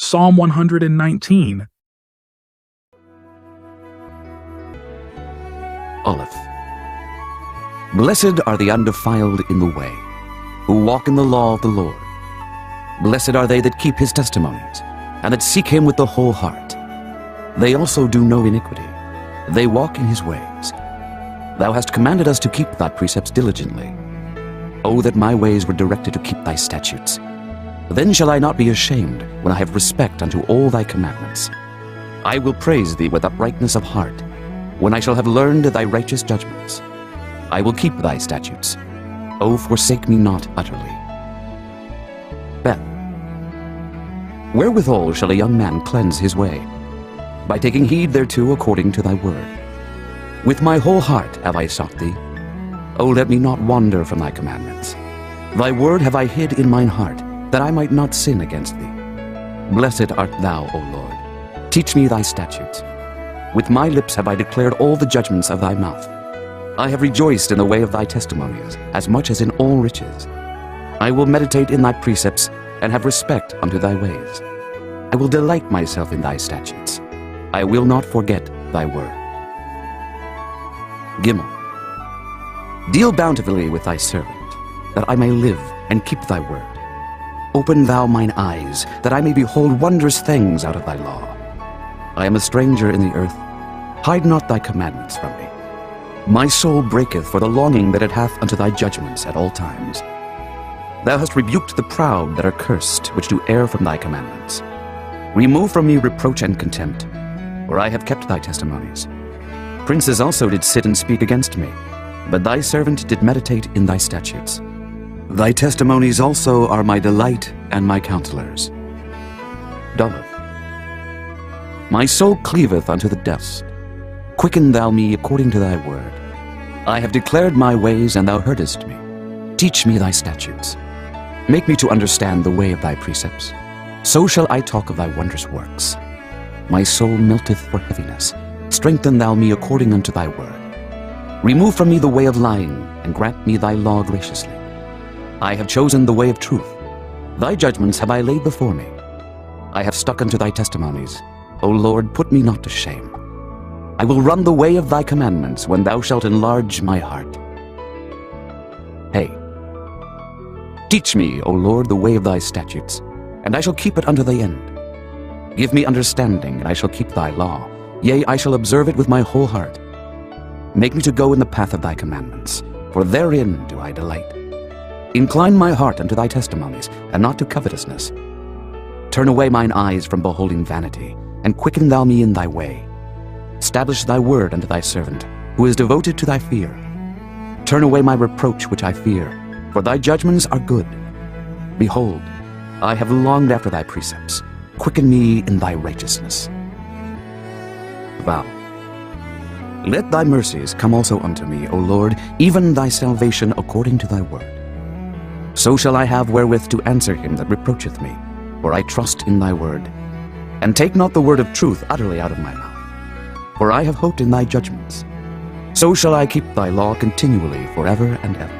Psalm 119. Aleph. Blessed are the undefiled in the way, who walk in the law of the Lord. Blessed are they that keep his testimonies, and that seek him with the whole heart. They also do no iniquity. They walk in his ways. Thou hast commanded us to keep thy precepts diligently. O that my ways were directed to keep thy statutes! Then shall I not be ashamed when I have respect unto all thy commandments. I will praise thee with uprightness of heart, when I shall have learned thy righteous judgments. I will keep thy statutes. O forsake me not utterly. Beth. Wherewithal shall a young man cleanse his way? By taking heed thereto according to thy word. With my whole heart have I sought thee. O let me not wander from thy commandments. Thy word have I hid in mine heart, that I might not sin against thee. Blessed art thou, O Lord. Teach me thy statutes. With my lips have I declared all the judgments of thy mouth. I have rejoiced in the way of thy testimonies, as much as in all riches. I will meditate in thy precepts, and have respect unto thy ways. I will delight myself in thy statutes. I will not forget thy word. Gimel. Deal bountifully with thy servant, that I may live and keep thy word. Open thou mine eyes, that I may behold wondrous things out of thy law. I am a stranger in the earth. Hide not thy commandments from me. My soul breaketh for the longing that it hath unto thy judgments at all times. Thou hast rebuked the proud that are cursed, which do err from thy commandments. Remove from me reproach and contempt, for I have kept thy testimonies. Princes also did sit and speak against me, but thy servant did meditate in thy statutes. Thy testimonies also are my delight and my counselors. Dolleth. My soul cleaveth unto the dust. Quicken thou me according to thy word. I have declared my ways, and thou heardest me. Teach me thy statutes. Make me to understand the way of thy precepts. So shall I talk of thy wondrous works. My soul melteth for heaviness. Strengthen thou me according unto thy word. Remove from me the way of lying, and grant me thy law graciously. I have chosen the way of truth. Thy judgments have I laid before me. I have stuck unto thy testimonies. O Lord, put me not to shame. I will run the way of thy commandments when thou shalt enlarge my heart. Hey. Teach me, O Lord, the way of thy statutes, and I shall keep it unto the end. Give me understanding, and I shall keep thy law. Yea, I shall observe it with my whole heart. Make me to go in the path of thy commandments, for therein do I delight. Incline my heart unto thy testimonies, and not to covetousness. Turn away mine eyes from beholding vanity, and quicken thou me in thy way. Establish thy word unto thy servant, who is devoted to thy fear. Turn away my reproach which I fear, for thy judgments are good. Behold, I have longed after thy precepts. Quicken me in thy righteousness. Vow. Let thy mercies come also unto me, O Lord, even thy salvation according to thy word. So shall I have wherewith to answer him that reproacheth me, for I trust in thy word. And take not the word of truth utterly out of my mouth, for I have hoped in thy judgments. So shall I keep thy law continually forever and ever.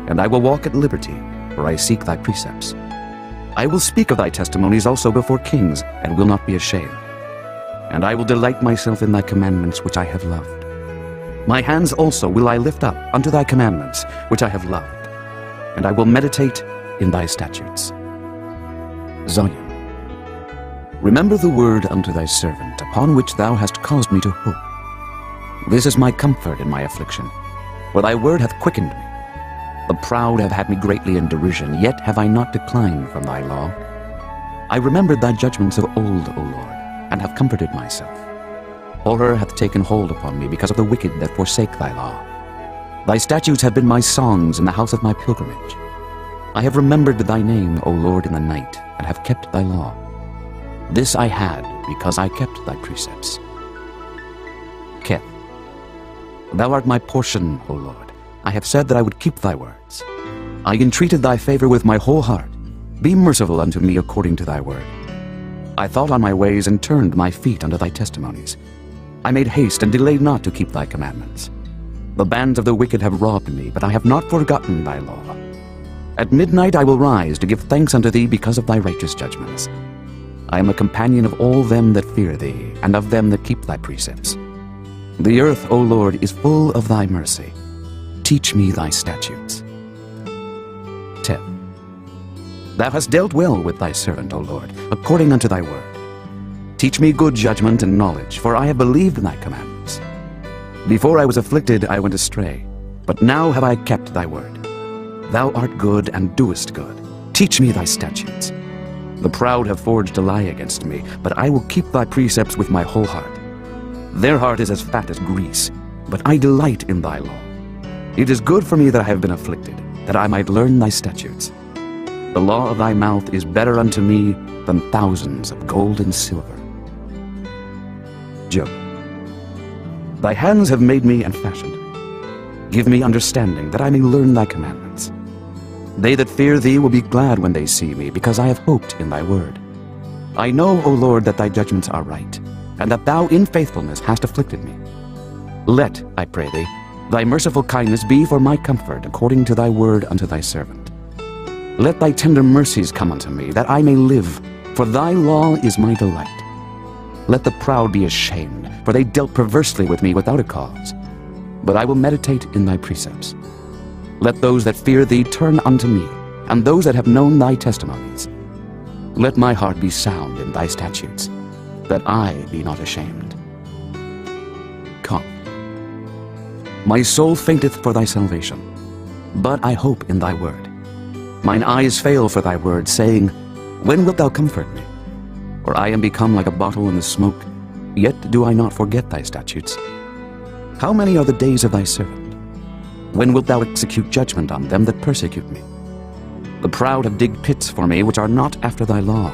And I will walk at liberty, for I seek thy precepts. I will speak of thy testimonies also before kings, and will not be ashamed. And I will delight myself in thy commandments which I have loved. My hands also will I lift up unto thy commandments which I have loved. And I will meditate in thy statutes. Zion. Remember the word unto thy servant, upon which thou hast caused me to hope. This is my comfort in my affliction, for thy word hath quickened me. The proud have had me greatly in derision, yet have I not declined from thy law. I remembered thy judgments of old, O Lord, and have comforted myself. Horror hath taken hold upon me because of the wicked that forsake thy law. Thy statutes have been my songs in the house of my pilgrimage. I have remembered thy name, O Lord, in the night, and have kept thy law. This I had because I kept thy precepts. Keth. Thou art my portion, O Lord. I have said that I would keep thy words. I entreated thy favor with my whole heart. Be merciful unto me according to thy word. I thought on my ways and turned my feet unto thy testimonies. I made haste and delayed not to keep thy commandments. The bands of the wicked have robbed me, but I have not forgotten thy law. At midnight I will rise to give thanks unto thee because of thy righteous judgments. I am a companion of all them that fear thee, and of them that keep thy precepts. The earth, O Lord, is full of thy mercy. Teach me thy statutes. 10. Thou hast dealt well with thy servant, O Lord, according unto thy word. Teach me good judgment and knowledge, for I have believed thy commandments. Before I was afflicted I went astray, but now have I kept thy word. Thou art good and doest good. Teach me thy statutes. The proud have forged a lie against me, but I will keep thy precepts with my whole heart. Their heart is as fat as grease, but I delight in thy law. It is good for me that I have been afflicted, that I might learn thy statutes. The law of thy mouth is better unto me than thousands of gold and silver. Job. Thy hands have made me and fashioned. Give me understanding, that I may learn thy commandments. They that fear thee will be glad when they see me, because I have hoped in thy word. I know, O Lord, that thy judgments are right, and that thou in faithfulness hast afflicted me. Let, I pray thee, thy merciful kindness be for my comfort, according to thy word unto thy servant. Let thy tender mercies come unto me, that I may live, for thy law is my delight. Let the proud be ashamed, for they dealt perversely with me without a cause. But I will meditate in thy precepts. Let those that fear thee turn unto me, and those that have known thy testimonies. Let my heart be sound in thy statutes, that I be not ashamed. Come. My soul fainteth for thy salvation, but I hope in thy word. Mine eyes fail for thy word, saying, When wilt thou comfort me? For I am become like a bottle in the smoke, yet do I not forget thy statutes. How many are the days of thy servant? When wilt thou execute judgment on them that persecute me? The proud have digged pits for me, which are not after thy law.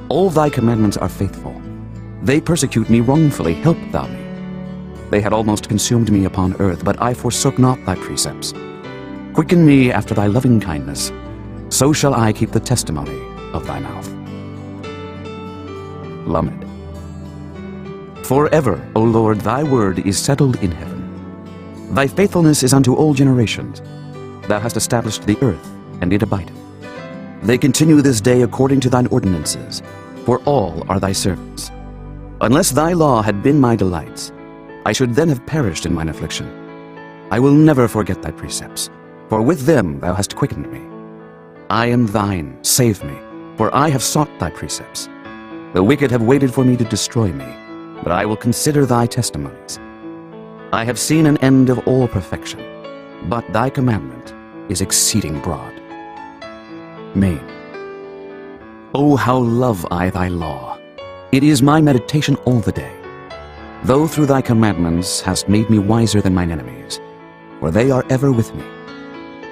All thy commandments are faithful. They persecute me wrongfully, help thou me. They had almost consumed me upon earth, but I forsook not thy precepts. Quicken me after thy loving kindness, so shall I keep the testimony of thy mouth. Lamed. Forever, O Lord, thy word is settled in heaven. Thy faithfulness is unto all generations. Thou hast established the earth, and it abideth. They continue this day according to thine ordinances, for all are thy servants. Unless thy law had been my delights, I should then have perished in mine affliction. I will never forget thy precepts, for with them thou hast quickened me. I am thine, save me, for I have sought thy precepts. The wicked have waited for me to destroy me, but I will consider thy testimonies. I have seen an end of all perfection, but thy commandment is exceeding broad. Main. O how love I thy law! It is my meditation all the day. Though through thy commandments hast made me wiser than mine enemies, for they are ever with me.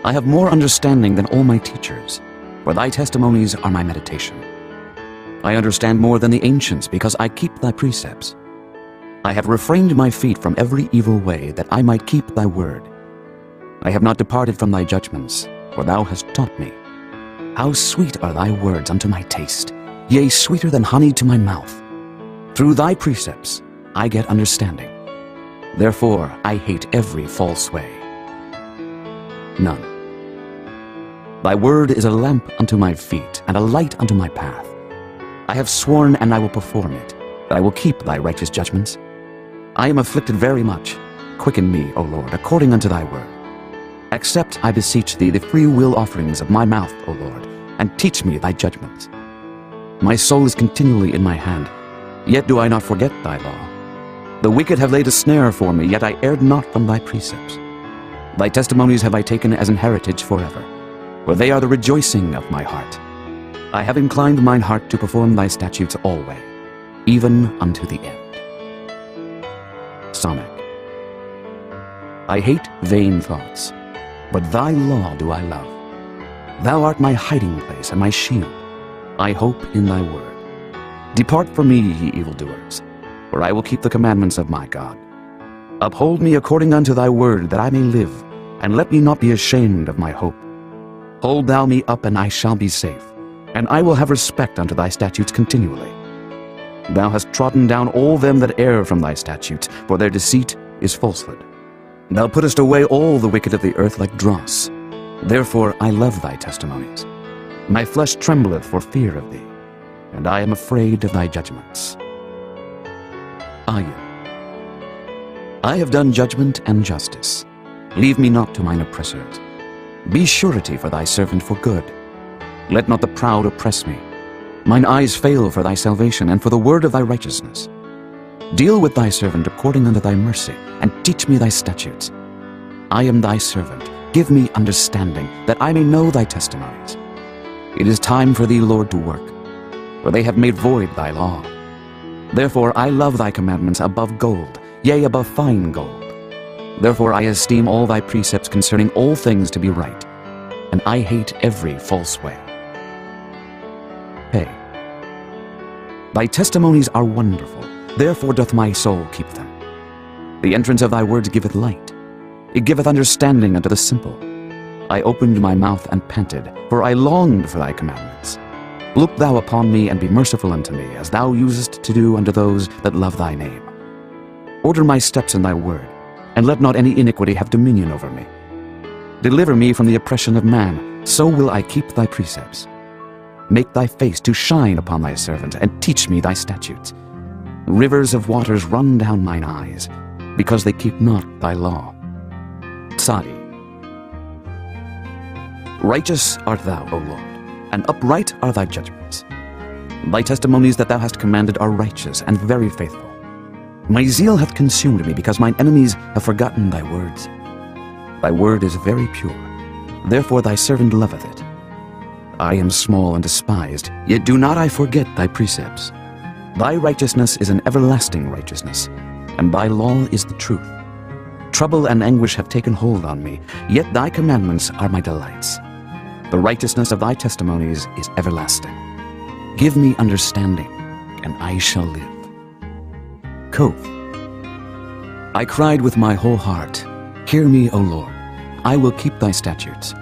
I have more understanding than all my teachers, for thy testimonies are my meditation. I understand more than the ancients, because I keep thy precepts. I have refrained my feet from every evil way, that I might keep thy word. I have not departed from thy judgments, for thou hast taught me. How sweet are thy words unto my taste, yea, sweeter than honey to my mouth. Through thy precepts I get understanding. Therefore I hate every false way. None. Thy word is a lamp unto my feet, and a light unto my path. I have sworn, and I will perform it, that I will keep thy righteous judgments. I am afflicted very much. Quicken me, O Lord, according unto thy word. Accept, I beseech thee, the free will offerings of my mouth, O Lord, and teach me thy judgments. My soul is continually in my hand, yet do I not forget thy law. The wicked have laid a snare for me, yet I erred not from thy precepts. Thy testimonies have I taken as an heritage forever, for they are the rejoicing of my heart. I have inclined mine heart to perform thy statutes alway, even unto the end. Sonnet. I hate vain thoughts, but thy law do I love. Thou art my hiding place and my shield. I hope in thy word. Depart from me, ye evildoers, for I will keep the commandments of my God. Uphold me according unto thy word, that I may live, and let me not be ashamed of my hope. Hold thou me up, and I shall be safe, and I will have respect unto thy statutes continually. Thou hast trodden down all them that err from thy statutes, for their deceit is falsehood. Thou puttest away all the wicked of the earth like dross. Therefore I love thy testimonies. My flesh trembleth for fear of thee. and I am afraid of thy judgments. Ayin. I have done judgment and justice. Leave me not to mine oppressors. Be surety for thy servant for good. Let not the proud oppress me. Mine eyes fail for thy salvation, and for the word of thy righteousness. Deal with thy servant according unto thy mercy, and teach me thy statutes. I am thy servant. Give me understanding, that I may know thy testimonies. It is time for thee, Lord, to work, for they have made void thy law. Therefore I love thy commandments above gold, yea, above fine gold. Therefore I esteem all thy precepts concerning all things to be right, and I hate every false way. Hey. Thy testimonies are wonderful, therefore doth my soul keep them. The entrance of thy words giveth light. It giveth understanding unto the simple. I opened my mouth and panted, for I longed for thy commandments. Look thou upon me, and be merciful unto me, as thou usest to do unto those that love thy name. Order my steps in thy word, and let not any iniquity have dominion over me. Deliver me from the oppression of man, so will I keep thy precepts. Make thy face to shine upon thy servant, and teach me thy statutes. Rivers of waters run down mine eyes, because they keep not thy law. Tsadi. Righteous art thou, O Lord, and upright are thy judgments. Thy testimonies that thou hast commanded are righteous and very faithful. My zeal hath consumed me, because mine enemies have forgotten thy words. Thy word is very pure, therefore thy servant loveth it. I am small and despised, yet do not I forget thy precepts. Thy righteousness is an everlasting righteousness, and thy law is the truth. Trouble and anguish have taken hold on me, yet thy commandments are my delights. The righteousness of thy testimonies is everlasting. Give me understanding, and I shall live. Koth. I cried with my whole heart, hear me, O Lord, I will keep thy statutes.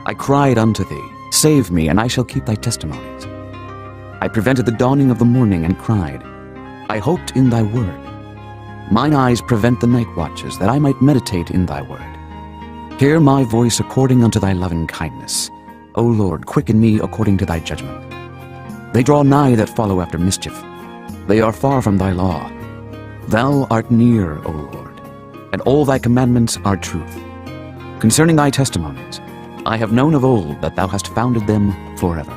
I cried unto thee, save me, and I shall keep thy testimonies. I prevented the dawning of the morning and cried. I hoped in thy word. Mine eyes prevent the night watches, that I might meditate in thy word. Hear my voice according unto thy loving kindness. O Lord, quicken me according to thy judgment. They draw nigh that follow after mischief. They are far from thy law. Thou art near, O Lord, and all thy commandments are truth. Concerning thy testimonies, I have known of old that thou hast founded them forever.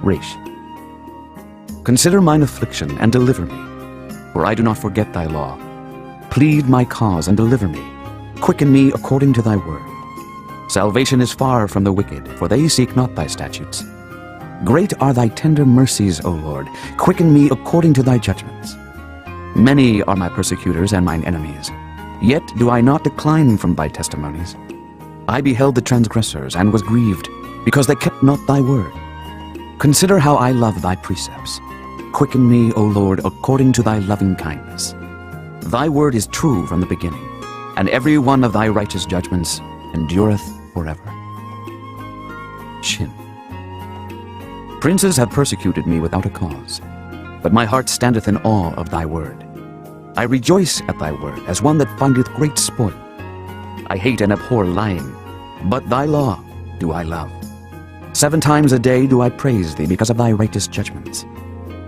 Resh. Consider mine affliction and deliver me, for I do not forget thy law. Plead my cause and deliver me. Quicken me according to thy word. Salvation is far from the wicked, for they seek not thy statutes. Great are thy tender mercies, O Lord. Quicken me according to thy judgments. Many are my persecutors and mine enemies, yet do I not decline from thy testimonies. I beheld the transgressors and was grieved, because they kept not thy word. Consider how I love thy precepts. Quicken me, O Lord, according to thy loving kindness. Thy word is true from the beginning, and every one of thy righteous judgments endureth forever. Shin. Princes have persecuted me without a cause, but my heart standeth in awe of thy word. I rejoice at thy word as one that findeth great spoil. I hate and abhor lying, but thy law do I love. 7 times a day do I praise thee because of thy righteous judgments.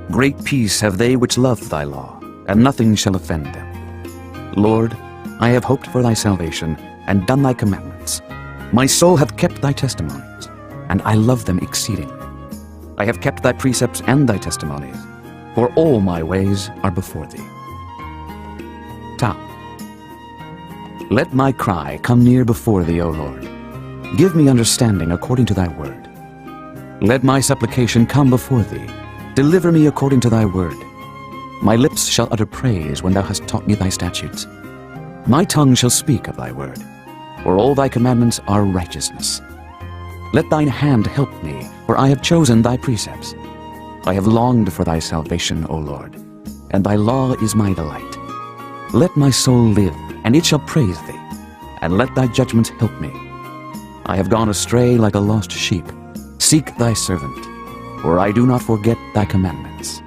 Great peace have they which love thy law, and nothing shall offend them. Lord, I have hoped for thy salvation, and done thy commandments. My soul hath kept thy testimonies, and I love them exceedingly. I have kept thy precepts and thy testimonies, for all my ways are before thee. Tau. Let my cry come near before thee, O Lord. Give me understanding according to thy word. Let my supplication come before thee. Deliver me according to thy word. My lips shall utter praise when thou hast taught me thy statutes. My tongue shall speak of thy word, for all thy commandments are righteousness. Let thine hand help me, for I have chosen thy precepts. I have longed for thy salvation, O Lord, and thy law is my delight. Let my soul live, and it shall praise thee, and let thy judgments help me. I have gone astray like a lost sheep. Seek thy servant, for I do not forget thy commandments.